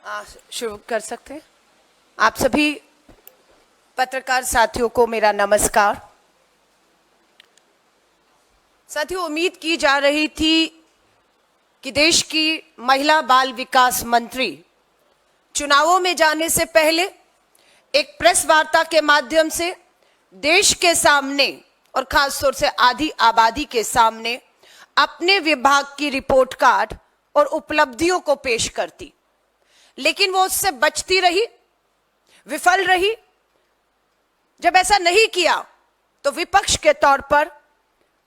शुरू कर सकते हैं। आप सभी पत्रकार साथियों को मेरा नमस्कार। साथियों, उम्मीद की जा रही थी कि देश की महिला बाल विकास मंत्री चुनावों में जाने से पहले एक प्रेस वार्ता के माध्यम से देश के सामने और खासतौर से आधी आबादी के सामने अपने विभाग की रिपोर्ट कार्ड और उपलब्धियों को पेश करती, लेकिन वो उससे बचती रही, विफल रही। जब ऐसा नहीं किया तो विपक्ष के तौर पर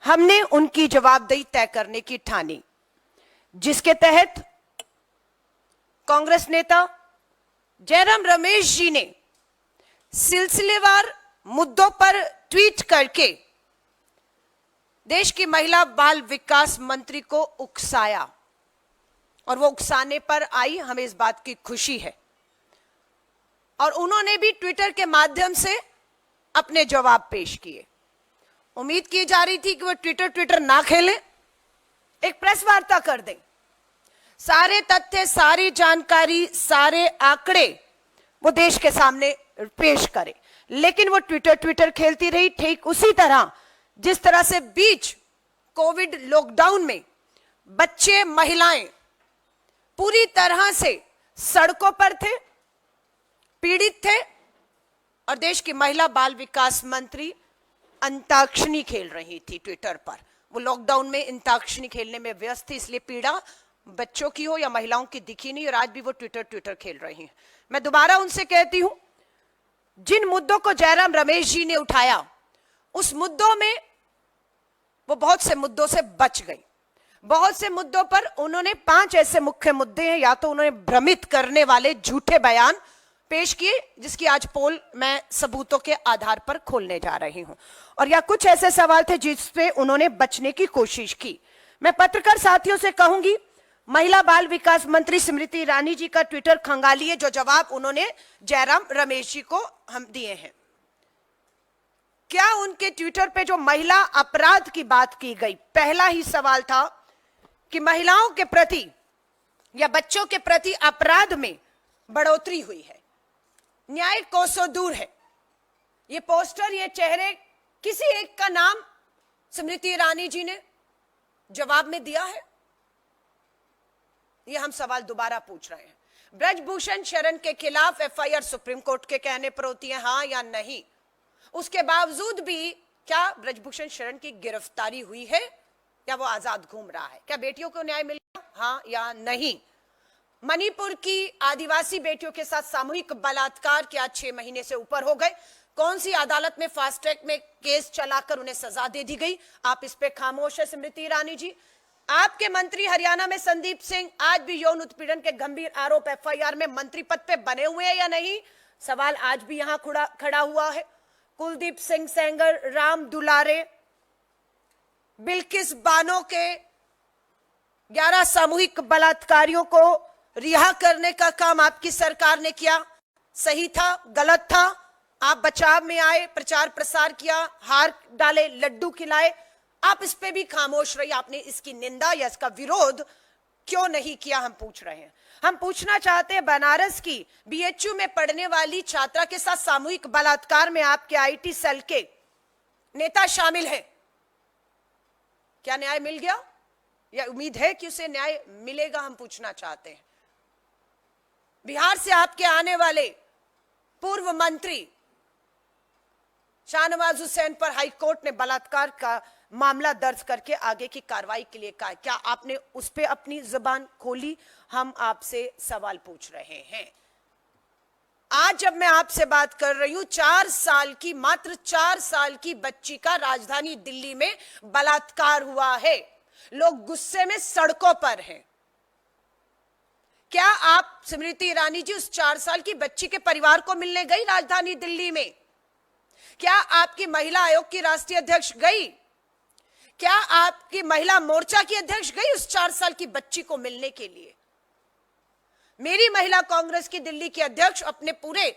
हमने उनकी जवाबदेही तय करने की ठानी, जिसके तहत कांग्रेस नेता जयराम रमेश जी ने सिलसिलेवार मुद्दों पर ट्वीट करके देश की महिला बाल विकास मंत्री को उकसाया, और वो उकसाने पर आई हमें इस बात की खुशी है। और उन्होंने भी ट्विटर के माध्यम से अपने जवाब पेश किए। उम्मीद की जा रही थी कि वो ट्विटर ना खेलें, एक प्रेस वार्ता कर दें, सारे तथ्य, सारी जानकारी, सारे आंकड़े वो देश के सामने पेश करें। लेकिन वो ट्विटर खेलती रही, ठीक उसी तरह जिस तरह से बीच कोविड लॉकडाउन में बच्चे, महिलाएं पूरी तरह से सड़कों पर थे, पीड़ित थे, और देश की महिला बाल विकास मंत्री अंताक्षरी खेल रही थी ट्विटर पर। वो लॉकडाउन में अंताक्षरी खेलने में व्यस्त थी, इसलिए पीड़ा बच्चों की हो या महिलाओं की दिखी नहीं, और आज भी वो ट्विटर खेल रही हैं। मैं दोबारा उनसे कहती हूं, जिन मुद्दों को जयराम रमेश जी ने उठाया, उस मुद्दों में वो बहुत से मुद्दों से बच गई। बहुत से मुद्दों पर उन्होंने 5 ऐसे मुख्य मुद्दे हैं, या तो उन्होंने भ्रमित करने वाले झूठे बयान पेश किए, जिसकी आज पोल मैं सबूतों के आधार पर खोलने जा रही हूं, और या कुछ ऐसे सवाल थे जिसपे उन्होंने बचने की कोशिश की। मैं पत्रकार साथियों से कहूंगी, महिला बाल विकास मंत्री स्मृति ईरानी जी का ट्विटर खंगालिए, जो जवाब उन्होंने जयराम रमेश जी को हम दिए हैं। क्या उनके ट्विटर पे जो महिला अपराध की बात की गई, पहला ही सवाल था कि महिलाओं के प्रति या बच्चों के प्रति अपराध में बढ़ोतरी हुई है, न्याय कोसों दूर है। ये पोस्टर, ये चेहरे, किसी एक का नाम स्मृति ईरानी जी ने जवाब में दिया है? ये हम सवाल दोबारा पूछ रहे हैं। ब्रजभूषण शरण के खिलाफ एफआईआर सुप्रीम कोर्ट के कहने पर होती है, हां या नहीं? उसके बावजूद भी क्या ब्रजभूषण शरण की गिरफ्तारी हुई है या वो आजाद घूम रहा है? क्या बेटियों को न्याय मिला, हां या नहीं? मणिपुर की आदिवासी बेटियों के साथ सामूहिक बलात्कार के आज 6 महीने से ऊपर हो गए। कौन सी अदालत में फास्ट ट्रैक में केस चलाकर उन्हें सजा दे दी गई? आप इस पे खामोश है स्मृति ईरानी जी। आपके मंत्री हरियाणा में संदीप सिंह आज भी यौन उत्पीड़न के गंभीर आरोप एफआईआर में मंत्री पद पे बने हुए हैं या नहीं? सवाल आज भी यहां खड़ा हुआ है। कुलदीप सिंह सेंगर, राम दुलारे, बिल्किस बानो के 11 सामूहिक बलात्कारियों को रिहा करने का काम आपकी सरकार ने किया। सही था, गलत था? आप बचाव में आए, प्रचार प्रसार किया, हार डाले, लड्डू खिलाए, आप इस पे भी खामोश रही। आपने इसकी निंदा या इसका विरोध क्यों नहीं किया, हम पूछ रहे हैं। हम पूछना चाहते हैं, बनारस की बीएचयू में पढ़ने वाली छात्रा के साथ सामूहिक बलात्कार में आपके आईटी सेल के नेता शामिल हैं। क्या न्याय मिल गया या उम्मीद है कि उसे न्याय मिलेगा? हम पूछना चाहते हैं। बिहार से आपके आने वाले पूर्व मंत्री शाहनवाज हुसैन पर हाईकोर्ट ने बलात्कार का मामला दर्ज करके आगे की कार्रवाई के लिए कहा। क्या आपने उस पर अपनी जुबान खोली? हम आपसे सवाल पूछ रहे हैं। आज जब मैं आपसे बात कर रही हूं, 4 साल की, मात्र 4 साल की बच्ची का राजधानी दिल्ली में बलात्कार हुआ है। लोग गुस्से में सड़कों पर हैं। क्या आप स्मृति ईरानी जी उस 4 साल की बच्ची के परिवार को मिलने गई राजधानी दिल्ली में? क्या आपकी महिला आयोग की राष्ट्रीय अध्यक्ष गई? क्या आपकी महिला मोर्चा की अध्यक्ष गई उस 4 साल की बच्ची को मिलने के लिए? मेरी महिला कांग्रेस की दिल्ली की अध्यक्ष अपने पूरे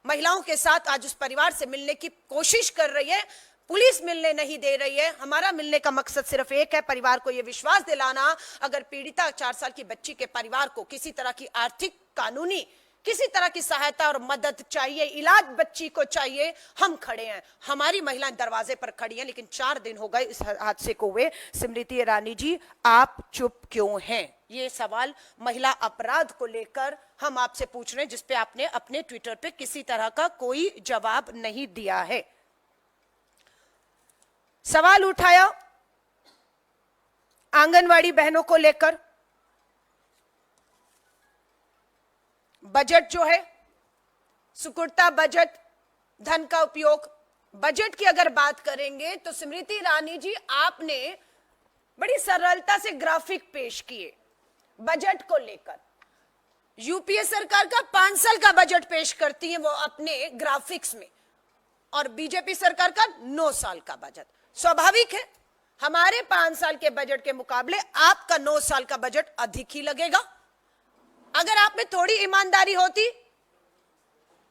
महिलाओं के साथ आज उस परिवार से मिलने की कोशिश कर रही है। पुलिस मिलने नहीं दे रही है। हमारा मिलने का मकसद सिर्फ एक है, परिवार को यह विश्वास दिलाना, अगर पीड़िता 4 साल की बच्ची के परिवार को किसी तरह की आर्थिक, कानूनी, किसी तरह की सहायता और मदद चाहिए, इलाज बच्ची को चाहिए, हम खड़े हैं। हमारी महिलाएं दरवाजे पर खड़ी हैं। लेकिन 4 दिन हो गए इस हादसे को हुए। स्मृति ईरानी जी, आप चुप क्यों हैं? ये सवाल महिला अपराध को लेकर हम आपसे पूछ रहे हैं, जिसपे आपने अपने ट्विटर पे किसी तरह का कोई जवाब नहीं दिया है। सवाल उठाया आंगनवाड़ी बहनों को लेकर। बजट जो है, सुकुड़ता बजट, धन का उपयोग, बजट की अगर बात करेंगे तो स्मृति ईरानी जी, आपने बड़ी सरलता से ग्राफिक पेश किए बजट को लेकर। यूपीए सरकार का 5 साल का बजट पेश करती है वो अपने ग्राफिक्स में, और बीजेपी सरकार का 9 साल का बजट। स्वाभाविक है, हमारे 5 साल के बजट के मुकाबले आपका 9 साल का बजट अधिक ही लगेगा। अगर आप में थोड़ी ईमानदारी होती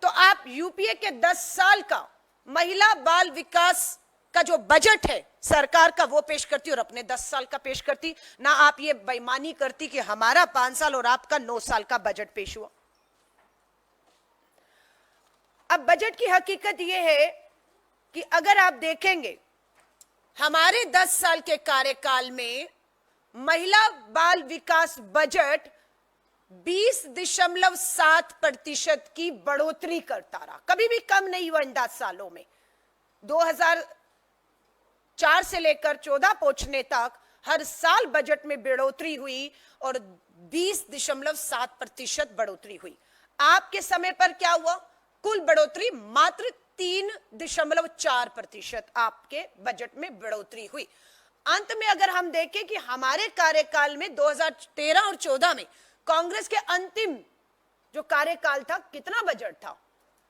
तो आप यूपीए के 10 साल का महिला बाल विकास का जो बजट है सरकार का, वो पेश करती और अपने 10 साल का पेश करती, ना आप ये बेईमानी करती कि हमारा 5 साल और आपका 9 साल का बजट पेश हुआ। अब बजट की हकीकत यह है कि अगर आप देखेंगे हमारे 10 साल के कार्यकाल में महिला बाल विकास बजट 20.7% की बढ़ोतरी करता रहा, कभी भी कम नहीं हुआ इन 10 सालों में। 2004 से लेकर 14 पहुंचने तक हर साल बजट में बढ़ोतरी हुई और 20.7% बढ़ोतरी हुई। आपके समय पर क्या हुआ? कुल बढ़ोतरी मात्र 3.4% आपके बजट में बढ़ोतरी हुई। अंत में अगर हम देखें कि हमारे कार्यकाल में 2013 और 14 में कांग्रेस के अंतिम जो कार्यकाल था, कितना बजट था?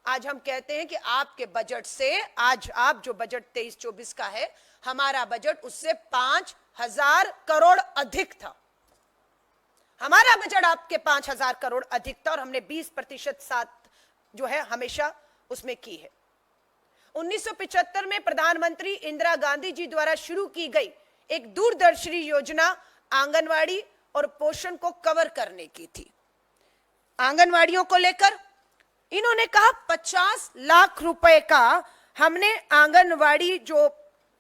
आज हम कहते हैं कि आपके बजट से, आज आप जो बजट 23-24 का है, हमारा बजट उससे 5,000 करोड़ अधिक था। हमारा बजट आपके 5,000 करोड़ अधिक था और हमने 20% साथ जो है हमेशा उसमें की है। 1975 में प्रधानमंत्री इंदिरा गांधी जी द्वारा शुरू की गई एक दूरदर्शी योजना आंगनवाड़ी और पोषण को कवर करने की थी। आंगनवाड़ियों को लेकर इन्होंने कहा 50 लाख रुपए का हमने आंगनवाड़ी जो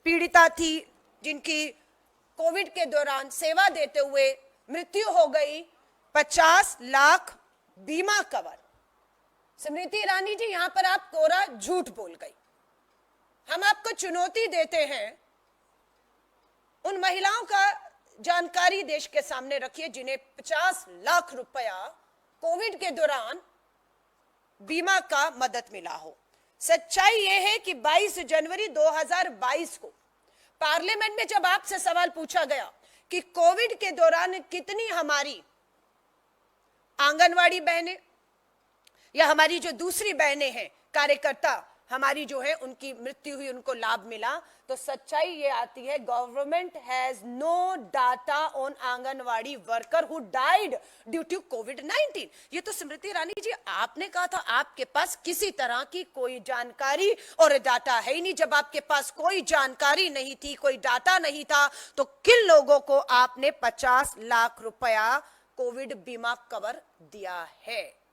पीड़िता थी, जिनकी कोविड के दौरान सेवा देते हुए मृत्यु हो गई, 50 लाख बीमा कवर। स्मृति ईरानी जी, यहां पर आप कोरा झूठ बोल गई। हम आपको चुनौती देते हैं, उन महिलाओं का जानकारी देश के सामने रखिए जिन्हें 50 लाख रुपया कोविड के दौरान बीमा का मदद मिला हो। सच्चाई यह है कि 22 जनवरी 2022 को पार्लियामेंट में जब आपसे सवाल पूछा गया कि कोविड के दौरान कितनी हमारी आंगनवाड़ी बहनें या हमारी जो दूसरी बहनें हैं, कार्यकर्ता हमारी जो है उनकी मृत्यु हुई, उनको लाभ मिला, तो सच्चाई ये आती है, government has no data on anganwadi worker who died due to कोविड-19। ये तो स्मृति ईरानी जी आपने कहा था आपके पास किसी तरह की कोई जानकारी और डाटा है ही नहीं। जब आपके पास कोई जानकारी नहीं थी, कोई डाटा नहीं था, तो किन लोगों को आपने 50 लाख रुपया कोविड बीमा कवर दिया है?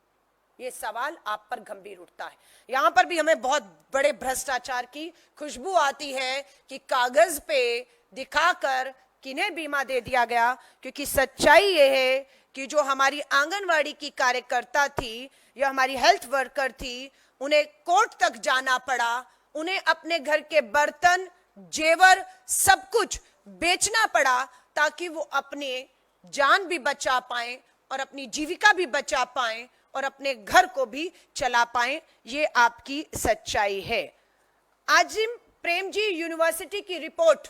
ये सवाल आप पर गंभीर उठता है। यहां पर भी हमें बहुत बड़े भ्रष्टाचार की खुशबू आती है कि कागज पे दिखाकर किन्हें बीमा दे दिया गया, क्योंकि सच्चाई ये है कि जो हमारी आंगनवाड़ी की कार्यकर्ता थी या हमारी हेल्थ वर्कर थी, उन्हें कोर्ट तक जाना पड़ा, उन्हें अपने घर के बर्तन, जेवर, सब कुछ बेचना पड़ा ताकि वो अपने जान भी बचा पाए और अपनी जीविका भी बचा पाए और अपने घर को भी चला पाएं। ये आपकी सच्चाई है। आजिम प्रेमजी यूनिवर्सिटी की रिपोर्ट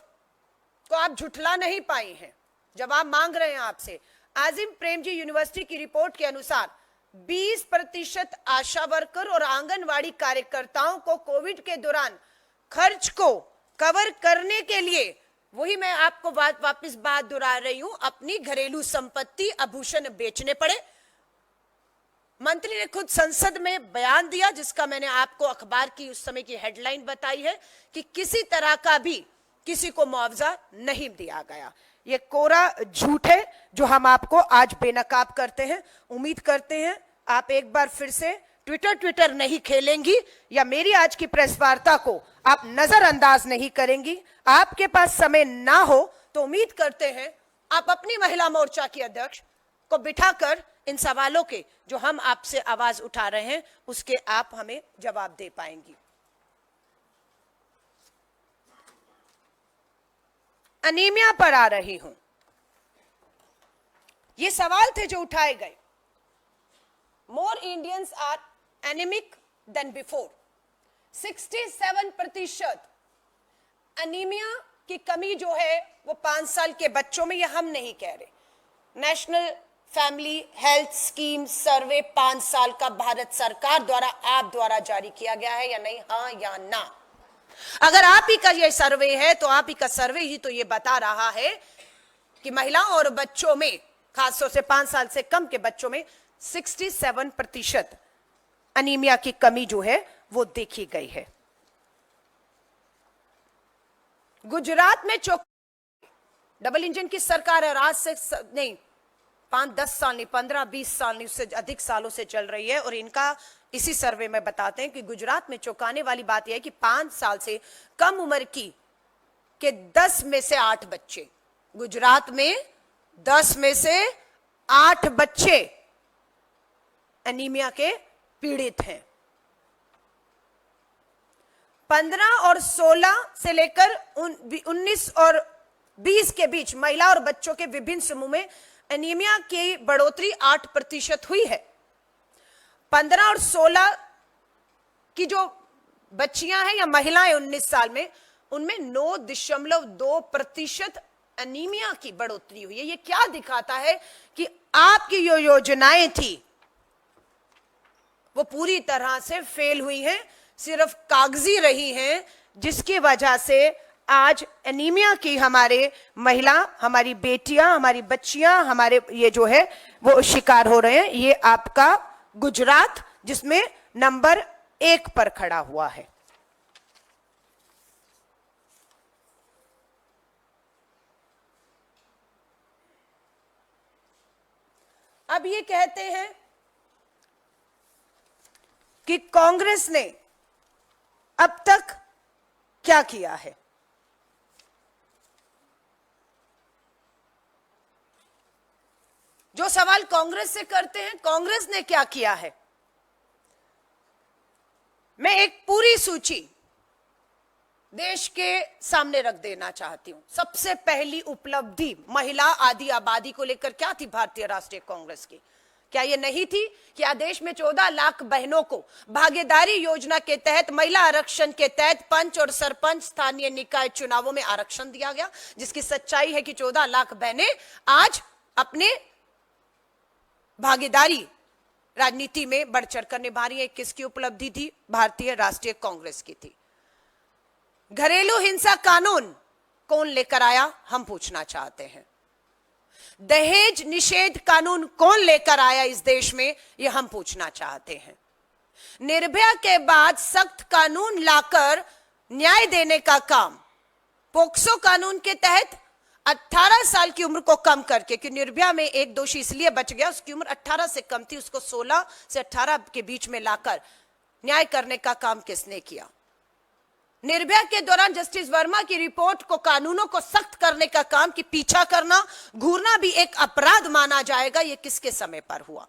को आप झुठला नहीं पाई हैं। जवाब मांग रहे हैं आपसे। आजिम प्रेमजी यूनिवर्सिटी की रिपोर्ट के अनुसार 20% आशा वर्कर और आंगनवाड़ी कार्यकर्ताओं को कोविड के दौरान खर्च को कवर करने के लिए, वही मैं आपको वापस बात दोहरा रही हूं, अपनी घरेलू संपत्ति, आभूषण बेचने पड़े, मंत्री ने खुद संसद में बयान दिया, जिसका मैंने आपको अखबार की उस समय की हेडलाइन बताई है कि किसी तरह का भी किसी को मुआवजा नहीं दिया गया। ये कोरा झूठ है जो हम आपको आज बेनकाब करते हैं। उम्मीद करते हैं आप एक बार फिर से ट्विटर नहीं खेलेंगी या मेरी आज की प्रेस वार्ता को आप नजरअंदाज नहीं करेंगी। आपके पास समय ना हो तो उम्मीद करते हैं आप अपनी महिला मोर्चा की अध्यक्ष को बिठाकर इन सवालों के जो हम आपसे आवाज उठा रहे हैं उसके आप हमें जवाब दे पाएंगी। अनीमिया पर आ रही हूं। ये सवाल थे जो उठाए गए। More Indians are anaemic than before. 67% anaemia की कमी जो है वो 5 साल के बच्चों में, ये हम नहीं कह रहे। नेशनल फैमिली हेल्थ स्कीम सर्वे 5 साल का भारत सरकार द्वारा आप द्वारा जारी किया गया है या नहीं, हाँ या ना? अगर आप ही का ये सर्वे है तो आप ही का सर्वे ही तो ये बता रहा है कि महिलाओं और बच्चों में, खासतौर से 5 साल से कम के बच्चों में 67% अनीमिया की कमी जो है वो देखी गई है। गुजरात में डबल इंजन की सरकार है और आज से नहीं 5-10 साल नहीं, 15-20 साल नहीं, उससे अधिक सालों से चल रही है। और इनका इसी सर्वे में बताते हैं कि गुजरात में चौंकाने वाली बात यह है कि 5 साल से कम उम्र की के 10 में से 8 बच्चे, गुजरात में 10 में से 8 बच्चे एनीमिया के पीड़ित हैं। 15 और 16 से लेकर 19 और 20 के बीच महिला और बच्चों के विभिन्न समूह में एनीमिया की बढ़ोतरी 8% हुई है। 15 और 16 की जो बच्चियां हैं या महिलाएं 19 साल में, उनमें 9.2% एनीमिया की बढ़ोतरी हुई है। ये क्या दिखाता है कि आपकी जो योजनाएं थी वो पूरी तरह से फेल हुई हैं, सिर्फ कागजी रही हैं, जिसकी वजह से आज एनीमिया की हमारे महिला, हमारी बेटियां, हमारी बच्चियां, हमारे ये जो है वो शिकार हो रहे हैं। ये आपका गुजरात जिसमें नंबर 1 पर खड़ा हुआ है। अब ये कहते हैं कि कांग्रेस ने अब तक क्या किया है। जो सवाल कांग्रेस से करते हैं, कांग्रेस ने क्या किया है, मैं एक पूरी सूची देश के सामने रख देना चाहती हूं। सबसे पहली उपलब्धि महिला आदि आबादी को लेकर क्या थी भारतीय राष्ट्रीय कांग्रेस की? क्या ये नहीं थी कि आदेश में 14 लाख बहनों को भागीदारी योजना के तहत महिला आरक्षण के तहत पंच और सरपंच स्थानीय निकाय चुनावों में आरक्षण दिया गया, जिसकी सच्चाई है कि 14 लाख बहनें आज अपने भागीदारी राजनीति में बढ़ चढ़कर निभा रही है। किसकी उपलब्धि थी? भारतीय राष्ट्रीय कांग्रेस की थी। घरेलू हिंसा कानून कौन लेकर आया, हम पूछना चाहते हैं। दहेज निषेध कानून कौन लेकर आया इस देश में, यह हम पूछना चाहते हैं। निर्भया के बाद सख्त कानून लाकर न्याय देने का काम, पोक्सो कानून के तहत 18 साल की उम्र को कम करके, कि निर्भया में एक दोषी इसलिए बच गया, उसकी उम्र 18 से कम थी, उसको 16 से 18 के बीच में लाकर न्याय करने का काम किसने किया? निर्भया के दौरान जस्टिस वर्मा की रिपोर्ट को, कानूनों को सख्त करने का काम, कि पीछा करना, घूरना भी एक अपराध माना जाएगा, यह किसके समय पर हुआ?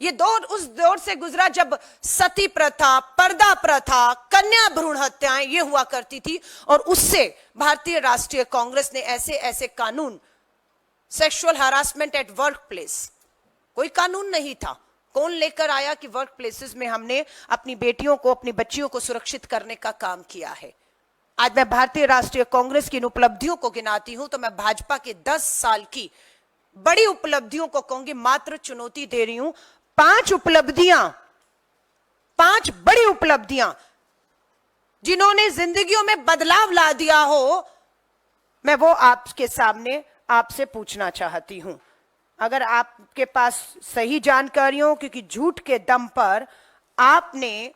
ये दौर उस दौर से गुजरा जब सती प्रथा, पर्दा प्रथा, कन्या भ्रूण हत्याएं ये हुआ करती थी, और उससे भारतीय राष्ट्रीय कांग्रेस ने ऐसे ऐसे कानून, sexual harassment at work place कोई कानून नहीं था, कौन लेकर आया कि वर्क प्लेसेस में हमने अपनी बेटियों को, अपनी बच्चियों को सुरक्षित करने का काम किया है। आज मैं भारतीय राष्ट्रीय कांग्रेस की इन उपलब्धियों को गिनाती हूं तो मैं भाजपा के 10 साल की बड़ी उपलब्धियों को कहूंगी, मात्र चुनौती दे रही हूं। 5 उपलब्धियां, 5 बड़ी उपलब्धियां जिन्होंने जिंदगियों में बदलाव ला दिया हो, मैं वो आपके सामने आपसे पूछना चाहती हूं। अगर आपके पास सही जानकारी हो, क्योंकि झूठ के दम पर आपने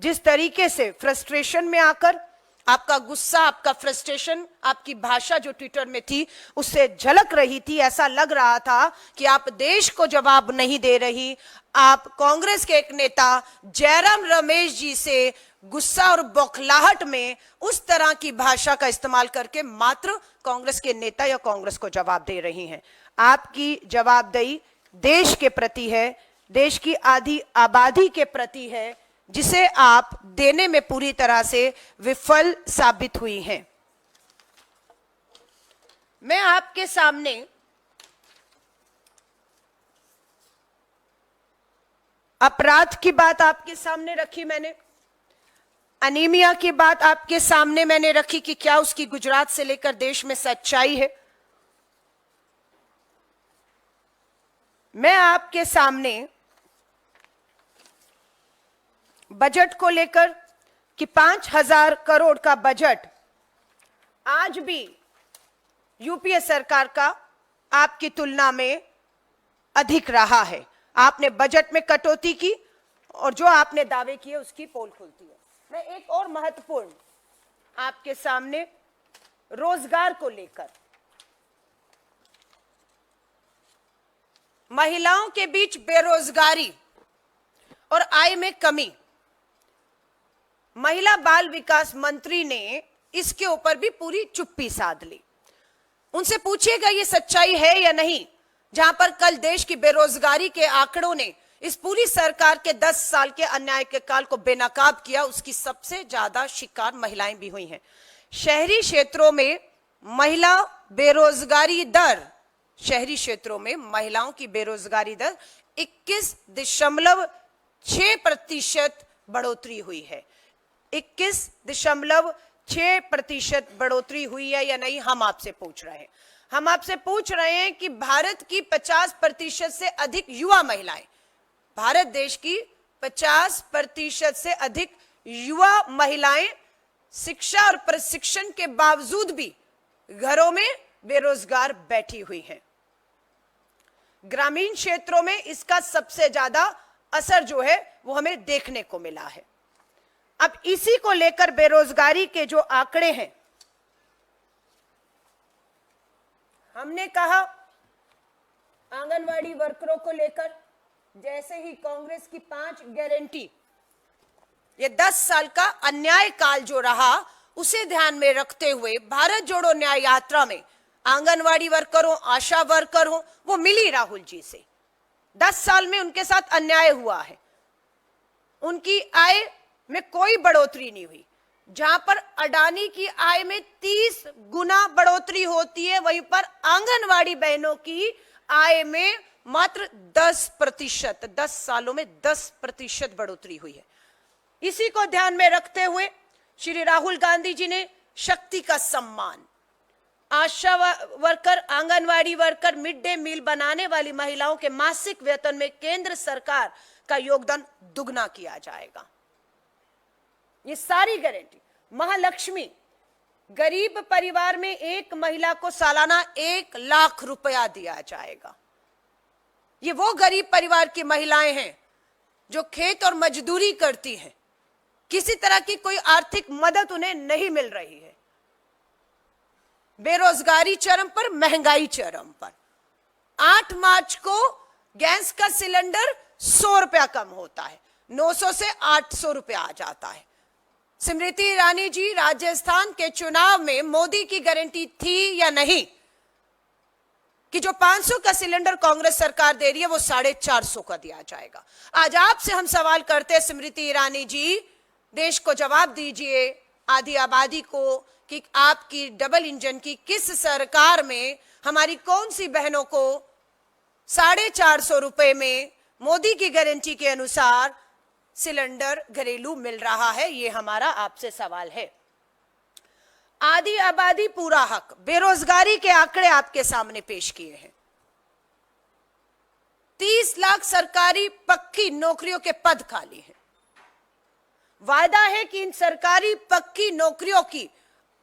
जिस तरीके से फ्रस्ट्रेशन में आकर, आपका गुस्सा, आपका फ्रस्ट्रेशन, आपकी भाषा जो ट्विटर में थी उससे झलक रही थी, ऐसा लग रहा था कि आप देश को जवाब नहीं दे रही। आप कांग्रेस के एक नेता जयराम रमेश जी से गुस्सा और बौखलाहट में उस तरह की भाषा का इस्तेमाल करके मात्र कांग्रेस के नेता या कांग्रेस को जवाब दे रही हैं। आपकी जवाबदेही देश के प्रति है, देश की आधी आबादी के प्रति है, जिसे आप देने में पूरी तरह से विफल साबित हुई हैं। मैं आपके सामने अपराध की बात आपके सामने रखी, मैंने अनीमिया की बात आपके सामने मैंने रखी कि क्या उसकी गुजरात से लेकर देश में सच्चाई है। मैं आपके सामने बजट को लेकर कि 5,000 करोड़ का बजट आज भी यूपीए सरकार का आपकी तुलना में अधिक रहा है। आपने बजट में कटौती की और जो आपने दावे किए उसकी पोल खुलती है। मैं एक और महत्वपूर्ण आपके सामने रोजगार को लेकर, महिलाओं के बीच बेरोजगारी और आय में कमी, महिला बाल विकास मंत्री ने इसके ऊपर भी पूरी चुप्पी साध ली। उनसे पूछिएगा ये सच्चाई है या नहीं, जहां पर कल देश की बेरोजगारी के आंकड़ों ने इस पूरी सरकार के 10 साल के अन्याय के काल को बेनकाब किया, उसकी सबसे ज्यादा शिकार महिलाएं भी हुई हैं। शहरी क्षेत्रों में महिला बेरोजगारी दर, शहरी क्षेत्रों में महिलाओं की बेरोजगारी दर 21.6% बढ़ोतरी हुई है। 21.6% बढ़ोतरी हुई है या नहीं, हम आपसे पूछ रहे हैं। हम आपसे पूछ रहे हैं कि भारत की 50% से अधिक युवा महिलाएं, भारत देश की 50% से अधिक युवा महिलाएं शिक्षा और प्रशिक्षण के बावजूद भी घरों में बेरोजगार बैठी हुई हैं। ग्रामीण क्षेत्रों में इसका सबसे ज्यादा असर जो है वो हमें देखने को मिला है। अब इसी को लेकर बेरोजगारी के जो आंकड़े हैं, हमने कहा आंगनवाड़ी वर्करों को लेकर, जैसे ही कांग्रेस की 5 गारंटी, ये 10 साल का अन्याय काल जो रहा उसे ध्यान में रखते हुए भारत जोड़ो न्याय यात्रा में आंगनवाड़ी वर्कर हो, आशा वर्कर हो, वो मिली राहुल जी से। 10 साल में उनके साथ अन्याय हुआ है, उनकी आय में कोई बढ़ोतरी नहीं हुई। जहां पर अडानी की आय में 30 गुना बढ़ोतरी होती है, वहीं पर आंगनवाड़ी बहनों की आय में मात्र 10%, 10 सालों में 10% बढ़ोतरी हुई है। इसी को ध्यान में रखते हुए श्री राहुल गांधी जी ने शक्ति का सम्मान, ASHA worker, anganwadi worker, mid day meal बनाने वाली महिलाओं के मासिक वेतन में केंद्र सरकार का योगदान दुगना किया जाएगा। ये सारी गारंटी। महालक्ष्मी, गरीब परिवार में एक महिला को सालाना 1 लाख रुपया दिया जाएगा। ये वो गरीब परिवार की महिलाएं हैं जो खेत और मजदूरी करती हैं, किसी तरह की कोई आर्थिक मदद उन्हें नहीं मिल रही है। बेरोजगारी चरम पर, महंगाई चरम पर। 8 मार्च को गैस का सिलेंडर 100 रुपया कम होता है, 900 से 800 रुपया आ जाता है। स्मृति ईरानी जी, राजस्थान के चुनाव में मोदी की गारंटी थी या नहीं कि जो 500 का सिलेंडर कांग्रेस सरकार दे रही है वो 450 का दिया जाएगा? आज आपसे हम सवाल करते हैं स्मृति ईरानी जी, देश को जवाब दीजिए, आधी आबादी को, कि आपकी डबल इंजन की किस सरकार में हमारी कौन सी बहनों को 450 रुपए में मोदी की गारंटी के अनुसार सिलेंडर घरेलू मिल रहा है? ये हमारा आपसे सवाल है। आधी आबादी पूरा हक, बेरोजगारी के आंकड़े आपके सामने पेश किए हैं। 30 लाख सरकारी पक्की नौकरियों के पद खाली हैं। वायदा है कि इन सरकारी पक्की नौकरियों की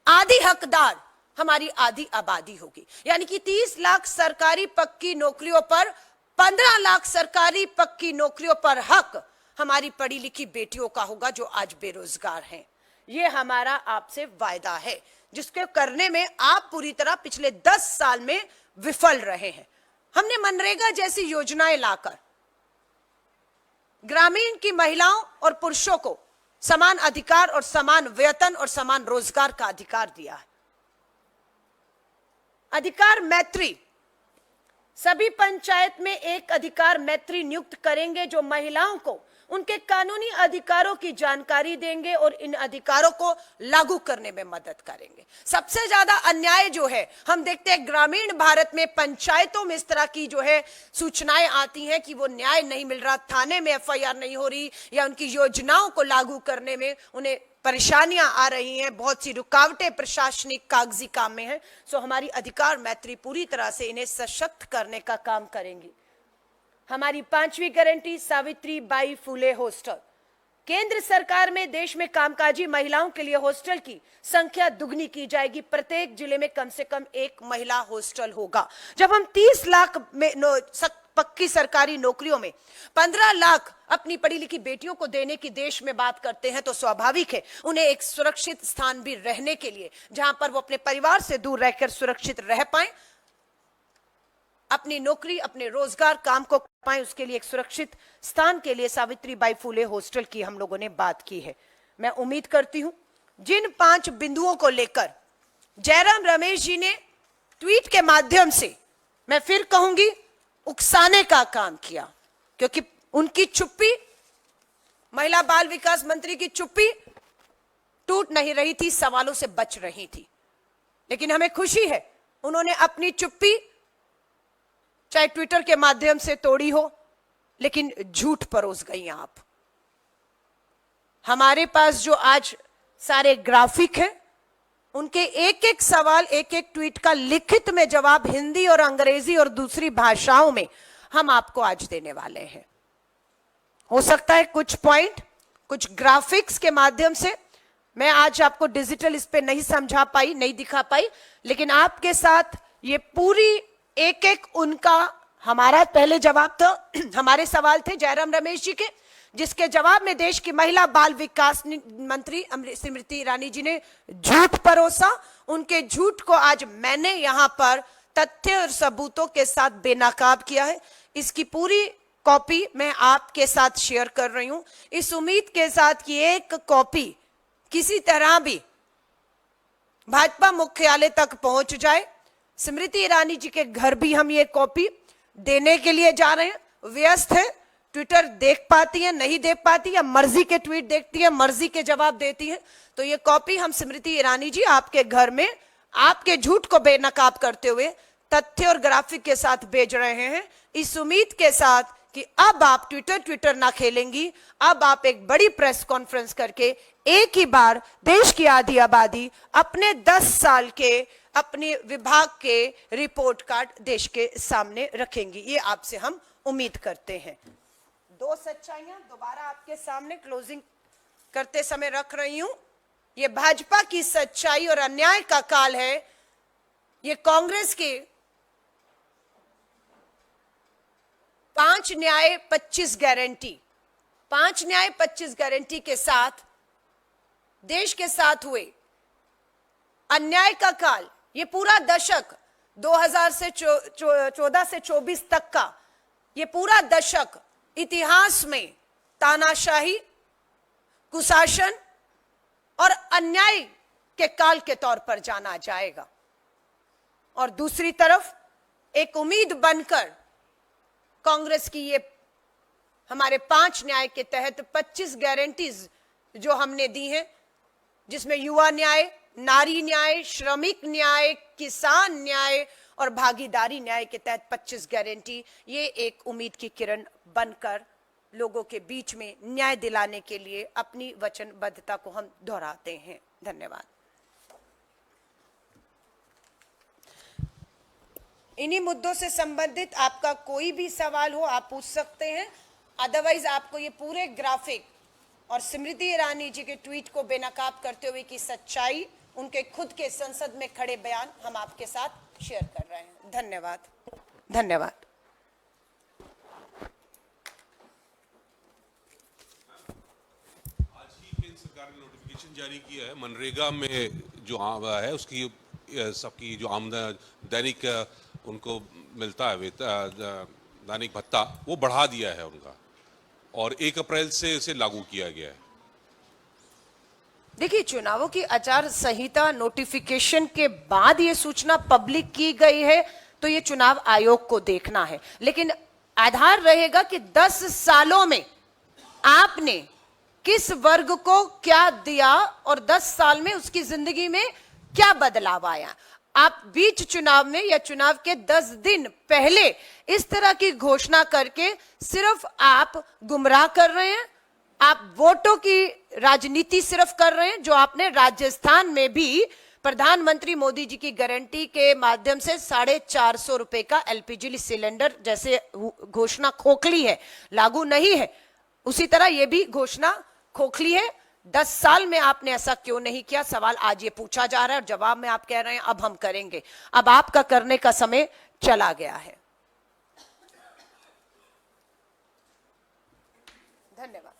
आधी हकदार हमारी आधी आबादी होगी। यानी कि 30 लाख सरकारी पक्की नौकरियों पर 15 लाख सरकारी पक्की नौकरियों पर हक हमारी पढ़ी लिखी बेटियों का होगा जो आज बेरोजगार हैं। ये हमारा आपसे वायदा है जिसके करने में आप पूरी तरह पिछले 10 साल में विफल रहे हैं। हमने मनरेगा जैसी योजनाएं लाकर ग्रामीण की महिलाओं और पुरुषों को समान अधिकार और समान वेतन और समान रोजगार का अधिकार दिया है। अधिकार मैत्री, सभी पंचायत में एक अधिकार मैत्री नियुक्त करेंगे जो महिलाओं को उनके कानूनी अधिकारों की जानकारी देंगे और इन अधिकारों को लागू करने में मदद करेंगे। सबसे ज्यादा अन्याय जो है हम देखते हैं ग्रामीण भारत में पंचायतों में इस तरह की जो है सूचनाएं आती हैं कि वो न्याय नहीं मिल रहा, थाने में एफआईआर नहीं हो रही या उनकी योजनाओं को लागू करने में उन्हें परेशानियां आ रही हैं, बहुत सी रुकावटें प्रशासनिक कागजी काम में हैं। सो हमारी अधिकार मैत्री पूरी तरह से इन्हें सशक्त करने का काम करेंगी। हमारी 5वीं guarantee Savitribai Phule hostel. केंद्र सरकार में देश में कामकाजी महिलाओं के लिए हॉस्टल की संख्या दुगनी की जाएगी। प्रत्येक जिले में कम से कम एक महिला हॉस्टल होगा। जब हम 30 लाख में पक्की सरकारी नौकरियों में 15 लाख अपनी पढ़ी लिखी बेटियों को देने की देश में बात करते हैं तो स्वाभाविक है उन्हें एक सुरक्षित स्थान भी रहने के लिए, जहां पर वो अपने परिवार से दूर रहकर सुरक्षित रह पाए, अपनी नौकरी अपने रोजगार काम को पाए, उसके लिए एक सुरक्षित स्थान के लिए सावित्री बाई फुले हॉस्टल की हम लोगों ने बात की है। मैं उम्मीद करती हूं जिन 5 बिंदुओं को लेकर जयराम रमेश जी ने ट्वीट के माध्यम से, मैं फिर कहूंगी, उकसाने का काम किया, क्योंकि उनकी चुप्पी, महिला बाल विकास मंत्री की चुप्पी टूट नहीं रही थी, सवालों से बच रही थी। लेकिन हमें खुशी है उन्होंने अपनी चुप्पी चाहे ट्विटर के माध्यम से तोड़ी हो, लेकिन झूठ परोस गई आप। हमारे पास जो आज सारे ग्राफिक हैं उनके एक एक सवाल, एक एक ट्वीट का लिखित में जवाब हिंदी और अंग्रेजी और दूसरी भाषाओं में हम आपको आज देने वाले हैं। हो सकता है कुछ पॉइंट, कुछ ग्राफिक्स के माध्यम से मैं आज आपको डिजिटल इस पे नहीं समझा पाई, नहीं दिखा पाई, लेकिन आपके साथ ये पूरी एक एक उनका, हमारा पहले जवाब था, हमारे सवाल थे जयराम रमेश जी के, जिसके जवाब में देश की महिला बाल विकास मंत्री स्मृति ईरानी जी ने झूठ परोसा। उनके झूठ को आज मैंने यहां पर तथ्य और सबूतों के साथ बेनकाब किया है। इसकी पूरी कॉपी मैं आपके साथ शेयर कर रही हूं, इस उम्मीद के साथ कि एक कॉपी किसी तरह भी भाजपा मुख्यालय तक पहुंच जाए। स्मृति ईरानी जी के घर भी हम ये कॉपी देने के लिए जा रहे हैं। व्यस्त है, ट्विटर देख पाती है, नहीं देख पाती, या मर्जी के ट्वीट देखती है, मर्जी के जवाब देती है, तो ये कॉपी हम स्मृति ईरानी जी आपके घर में आपके झूठ को बेनकाब करते हुए तथ्य और ग्राफिक के साथ भेज रहे हैं, इस उम्मीद के साथ कि अब आप ट्विटर ना खेलेंगी, अब आप एक बड़ी प्रेस कॉन्फ्रेंस करके एक ही बार देश की आधी आबादी अपने 10 साल के अपने विभाग के रिपोर्ट कार्ड देश के सामने रखेंगी। ये आपसे हम उम्मीद करते हैं। 2 सच्चाइयां दोबारा आपके सामने क्लोजिंग करते समय रख रही हूं। ये भाजपा की सच्चाई और अन्याय का काल है। ये कांग्रेस के 5 न्याय 25 गारंटी, 5 न्याय 25 गारंटी के साथ देश के साथ हुए अन्याय का काल, ये पूरा दशक 2000 से 14 से 24 तक का ये पूरा दशक इतिहास में तानाशाही, कुशासन और अन्याय के काल के तौर पर जाना जाएगा। और दूसरी तरफ एक उम्मीद बनकर कांग्रेस की ये हमारे 5 न्याय के तहत 25 गारंटीज जो हमने दी हैं, जिसमें युवा न्याय, नारी न्याय, श्रमिक न्याय, किसान न्याय और भागीदारी न्याय के तहत 25 गारंटी, ये एक उम्मीद की किरण बनकर लोगों के बीच में न्याय दिलाने के लिए अपनी वचनबद्धता को हम दोहराते हैं। धन्यवाद। इन्हीं मुद्दों से संबंधित आपका कोई भी सवाल हो आप पूछ सकते हैं, अदरवाइज आपको ये पूरे ग्राफिक और स्मृति ईरानी जी के ट्वीट को बेनकाब करते हुए की सच्चाई उनके खुद के संसद में खड़े बयान हम आपके साथ शेयर कर रहे हैं। धन्यवाद। धन्यवाद। आज ही केंद्र सरकार ने नोटिफिकेशन जारी किया है, मनरेगा में जो है उसकी सबकी जो आमदन दैनिक उनको मिलता है दैनिक भत्ता, वो बढ़ा दिया है उनका, और 1 अप्रैल से इसे लागू किया गया है। देखिए, चुनावों की आचार संहिता नोटिफिकेशन के बाद ये सूचना पब्लिक की गई है, तो ये चुनाव आयोग को देखना है, लेकिन आधार रहेगा कि 10 सालों में आपने किस वर्ग को क्या दिया और 10 साल में उसकी जिंदगी में क्या बदलाव आया। आप बीच चुनाव में या चुनाव के 10 दिन पहले इस तरह की घोषणा करके सिर्फ आप गुमराह कर रहे हैं, आप वोटों की राजनीति सिर्फ कर रहे हैं, जो आपने राजस्थान में भी प्रधानमंत्री मोदी जी की गारंटी के माध्यम से 450 रुपए का एलपीजी सिलेंडर जैसे घोषणा खोखली है, लागू नहीं है, उसी तरह यह भी घोषणा खोखली है। 10 साल में आपने ऐसा क्यों नहीं किया, सवाल आज ये पूछा जा रहा है और जवाब में आप कह रहे हैं अब हम करेंगे। अब आपका करने का समय चला गया है। धन्यवाद।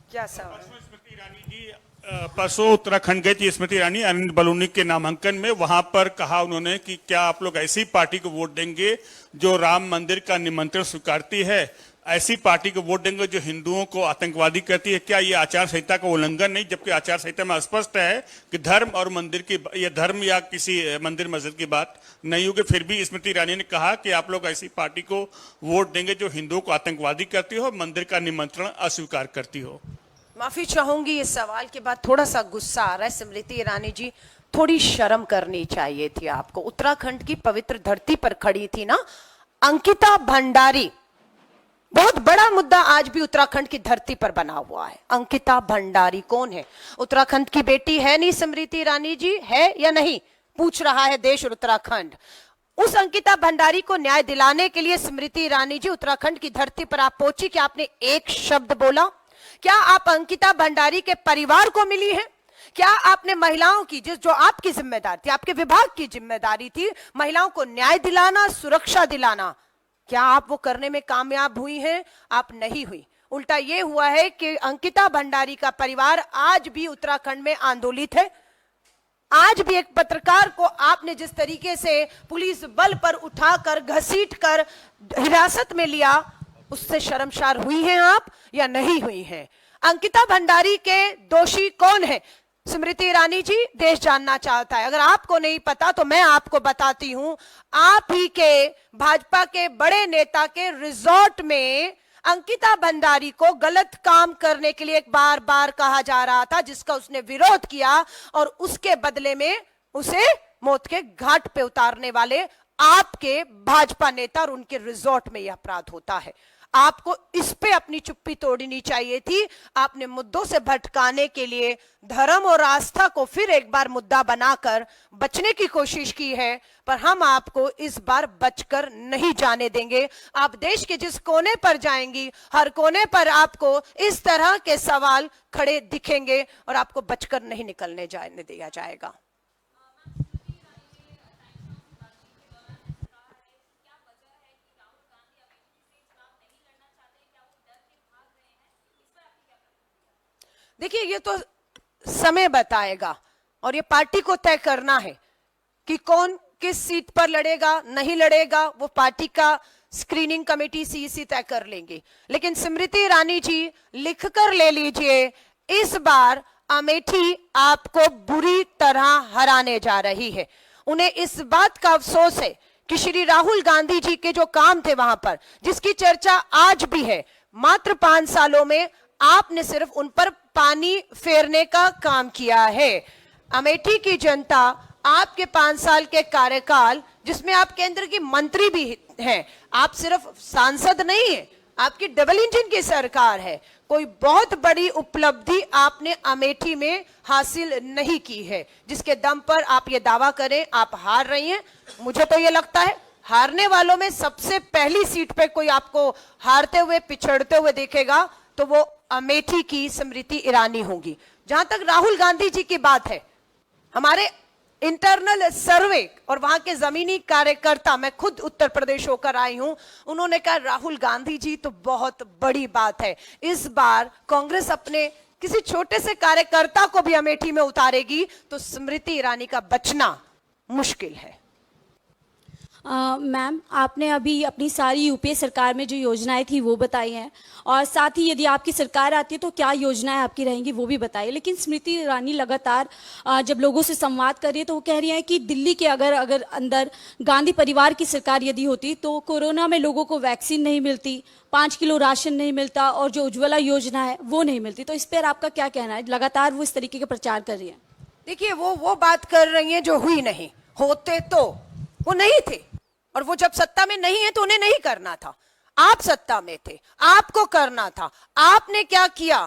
क्या सवाल? स्मृति ईरानी जी परसों उत्तराखंड गई थी स्मृति ईरानी अरविंद बलूनी के नामांकन में, वहां पर कहा उन्होंने कि क्या आप लोग ऐसी पार्टी को वोट देंगे जो राम मंदिर का निमंत्रण स्वीकारती है, ऐसी पार्टी को वोट देंगे जो हिंदुओं को आतंकवादी करती है। क्या ये आचार संहिता का उल्लंघन नहीं, जबकि आचार संहिता में स्पष्ट है कि धर्म और मंदिर की, ये धर्म या किसी मंदिर मस्जिद की बात नहीं होगी। फिर भी स्मृति ईरानी ने कहा कि आप लोग ऐसी पार्टी को वोट देंगे जो हिंदुओं को आतंकवादी करती हो, मंदिर का निमंत्रण अस्वीकार करती हो। माफी चाहूंगी, इस सवाल के बाद थोड़ा सा गुस्सा आ रहा है। स्मृति ईरानी जी, थोड़ी शर्म करनी चाहिए थी आपको। उत्तराखंड की पवित्र धरती पर खड़ी थी ना अंकिता भंडारी, बहुत बड़ा मुद्दा आज भी उत्तराखंड की धरती पर बना हुआ है। अंकिता भंडारी कौन है? उत्तराखंड की बेटी है नहीं स्मृति ईरानी जी, है या नहीं, पूछ रहा है देश और उत्तराखंड। उस अंकिता भंडारी को न्याय दिलाने के लिए स्मृति ईरानी जी उत्तराखंड की धरती पर आप पहुंची, क्या आपने एक शब्द बोला? क्या आप अंकिता भंडारी के परिवार को मिली है? क्या आपने महिलाओं की, जो आपकी जिम्मेदारी थी, आपके विभाग की जिम्मेदारी थी, महिलाओं को न्याय दिलाना, सुरक्षा दिलाना, क्या आप वो करने में कामयाब हुई हैं? आप नहीं हुई। उल्टा ये हुआ है कि अंकिता भंडारी का परिवार आज भी उत्तराखंड में आंदोलित है। आज भी एक पत्रकार को आपने जिस तरीके से पुलिस बल पर उठाकर घसीटकर हिरासत में लिया, उससे शर्मसार हुई हैं आप या नहीं हुई हैं? अंकिता भंडारी के दोषी कौन है? स्मृति ईरानी जी, देश जानना चाहता है। अगर आपको नहीं पता तो मैं आपको बताती हूं। आप ही के भाजपा के बड़े नेता के रिजॉर्ट में अंकिता भंडारी को गलत काम करने के लिए बार बार कहा जा रहा था, जिसका उसने विरोध किया, और उसके बदले में उसे मौत के घाट पे उतारने वाले आपके भाजपा नेता और उनके रिजॉर्ट में यह अपराध होता है। आपको इस पे अपनी चुप्पी तोड़नी चाहिए थी। आपने मुद्दों से भटकाने के लिए धर्म और आस्था को फिर एक बार मुद्दा बनाकर बचने की कोशिश की है, पर हम आपको इस बार बचकर नहीं जाने देंगे। आप देश के जिस कोने पर जाएंगी, हर कोने पर आपको इस तरह के सवाल खड़े दिखेंगे और आपको बचकर नहीं निकलने जाने दिया जाएगा। देखिए, ये तो समय बताएगा और ये पार्टी को तय करना है कि कौन किस सीट पर लड़ेगा, नहीं लड़ेगा, वो पार्टी का स्क्रीनिंग कमेटी सीईसी तय कर लेंगे। लेकिन स्मृति ईरानी जी, लिखकर ले लीजिए, इस बार अमेठी आपको बुरी तरह हराने जा रही है। उन्हें इस बात का अफसोस है कि श्री राहुल गांधी जी के जो काम थे वहां पर, जिसकी चर्चा आज भी है, मात्र 5 सालों में आपने सिर्फ उन पर पानी फेरने का काम किया है। अमेठी की जनता आपके 5 साल के कार्यकाल, जिसमें आप केंद्र की मंत्री भी हैं, आप सिर्फ सांसद नहीं है, आपकी डबल इंजन की सरकार है, कोई बहुत बड़ी उपलब्धि आपने अमेठी में हासिल नहीं की है, जिसके दम पर आप ये दावा करें आप हार रही हैं। मुझे तो ये लगता है हारने वालों में सबसे पहली सीट पे कोई आपको हारते हुए, पिछड़ते हुए देखेगा तो वो अमेठी की स्मृति ईरानी होंगी। जहां तक राहुल गांधी जी की बात है, हमारे इंटरनल सर्वे और वहां के जमीनी कार्यकर्ता, मैं खुद उत्तर प्रदेश होकर आई हूं, उन्होंने कहा राहुल गांधी जी तो बहुत बड़ी बात है, इस बार कांग्रेस अपने किसी छोटे से कार्यकर्ता को भी अमेठी में उतारेगी तो स्मृति ईरानी का बचना मुश्किल है। मैम, आपने अभी अपनी सारी यूपीए सरकार में जो योजनाएं थी वो बताई हैं, और साथ ही यदि आपकी सरकार आती है तो क्या योजनाएं आपकी रहेंगी वो भी बताइए। लेकिन स्मृति ईरानी लगातार जब लोगों से संवाद कर रही है तो वो कह रही है कि दिल्ली के अगर अंदर गांधी परिवार की सरकार यदि होती तो कोरोना में लोगों को वैक्सीन नहीं मिलती, 5 किलो राशन नहीं मिलता, और जो उज्ज्वला योजना है वो नहीं मिलती। तो इस पर आपका क्या कहना है? लगातार वो इस तरीके का प्रचार कर रही है। देखिए, वो बात कर रही है जो हुई नहीं, होते तो वो नहीं थे, और वो जब सत्ता में नहीं है तो उन्हें नहीं करना था। आप सत्ता में थे, आपको करना था। आपने क्या किया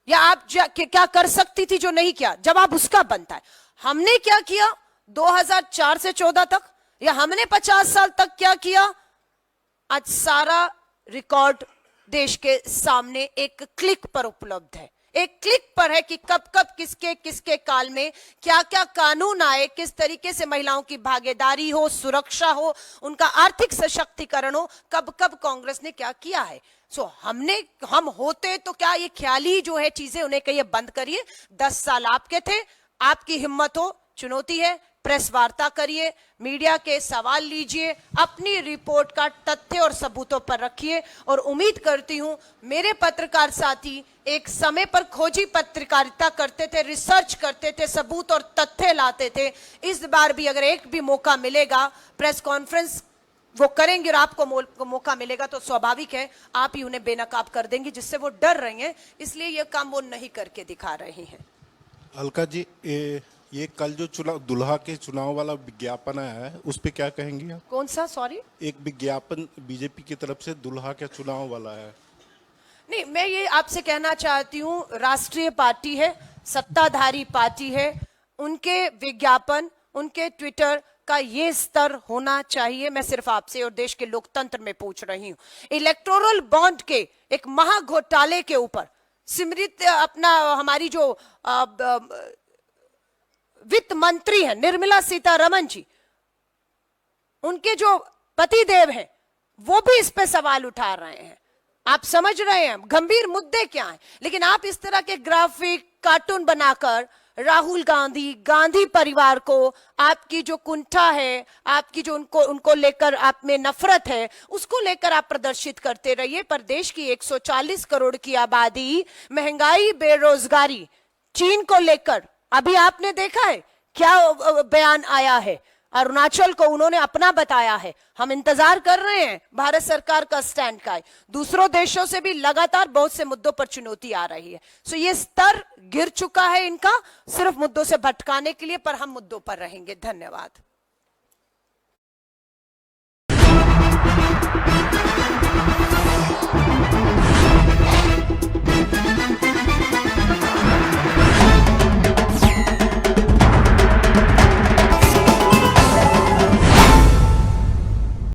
या आप क्या कर सकती थी जो नहीं किया? जवाब उसका बनता है। हमने क्या किया 2004 से 14 तक, या हमने 50 साल तक क्या किया? आज सारा रिकॉर्ड देश के सामने एक क्लिक पर उपलब्ध है। एक क्लिक पर है कि कब कब किसके किसके काल में क्या क्या कानून आए, किस तरीके से महिलाओं की भागीदारी हो, सुरक्षा हो, उनका आर्थिक सशक्तिकरण हो, कब कब कांग्रेस ने क्या किया है। हम होते तो क्या ये ख्याली जो है चीजें, उन्हें कहिए बंद करिए। 10 साल आपके थे, आपकी हिम्मत हो, चुनौती है, प्रेस वार्ता करिए, मीडिया के सवाल लीजिए, अपनी रिपोर्ट का तथ्य और सबूतों पर रखिए। और उम्मीद करती हूं मेरे पत्रकार साथी एक समय पर खोजी पत्रकारिता करते थे, रिसर्च करते थे, सबूत और तथ्य लाते थे। इस बार भी अगर एक भी मौका मिलेगा, प्रेस कॉन्फ्रेंस वो करेंगे और आपको मौका मिलेगा तो स्वाभाविक है आप ही उन्हें बेनकाब कर देंगे, जिससे वो डर रही हैं, इसलिए ये काम वो नहीं करके दिखा रही हैं। अलका जी, ये कल जो चुनाव, दुल्हा के चुनाव वाला विज्ञापन आया है, उस पे क्या कहेंगी आप? कौन सा? सॉरी, एक विज्ञापन बीजेपी की तरफ से दुल्हा के चुनाव वाला है। नहीं, मैं ये आपसे कहना चाहती हूँ, राष्ट्रीय पार्टी है, सत्ताधारी पार्टी है, उनके विज्ञापन, उनके ट्विटर का ये स्तर होना चाहिए। मैं सिर्फ आपसे और देश के लोकतंत्र में पूछ रही हूँ। इलेक्टोरल बॉन्ड के एक महाघोटाले के ऊपर स्मृति हमारी जो वित्त मंत्री है निर्मला सीतारमण जी, उनके जो पतिदेव हैं वो भी इस पे सवाल उठा रहे हैं। आप समझ रहे हैं गंभीर मुद्दे क्या हैं, लेकिन आप इस तरह के ग्राफिक कार्टून बनाकर राहुल गांधी, गांधी परिवार को, आपकी जो कुंठा है, आपकी जो उनको लेकर आप में नफरत है, उसको लेकर आप प्रदर्शित करते रहिए। पर देश की 140 करोड़ की आबादी, महंगाई, बेरोजगारी, चीन को लेकर अभी आपने देखा है क्या बयान आया है। अरुणाचल को उन्होंने अपना बताया है। हम इंतजार कर रहे हैं भारत सरकार का स्टैंड का है। दूसरों देशों से भी लगातार बहुत से मुद्दों पर चुनौती आ रही है। सो ये स्तर गिर चुका है इनका, सिर्फ मुद्दों से भटकाने के लिए, पर हम मुद्दों पर रहेंगे। धन्यवाद।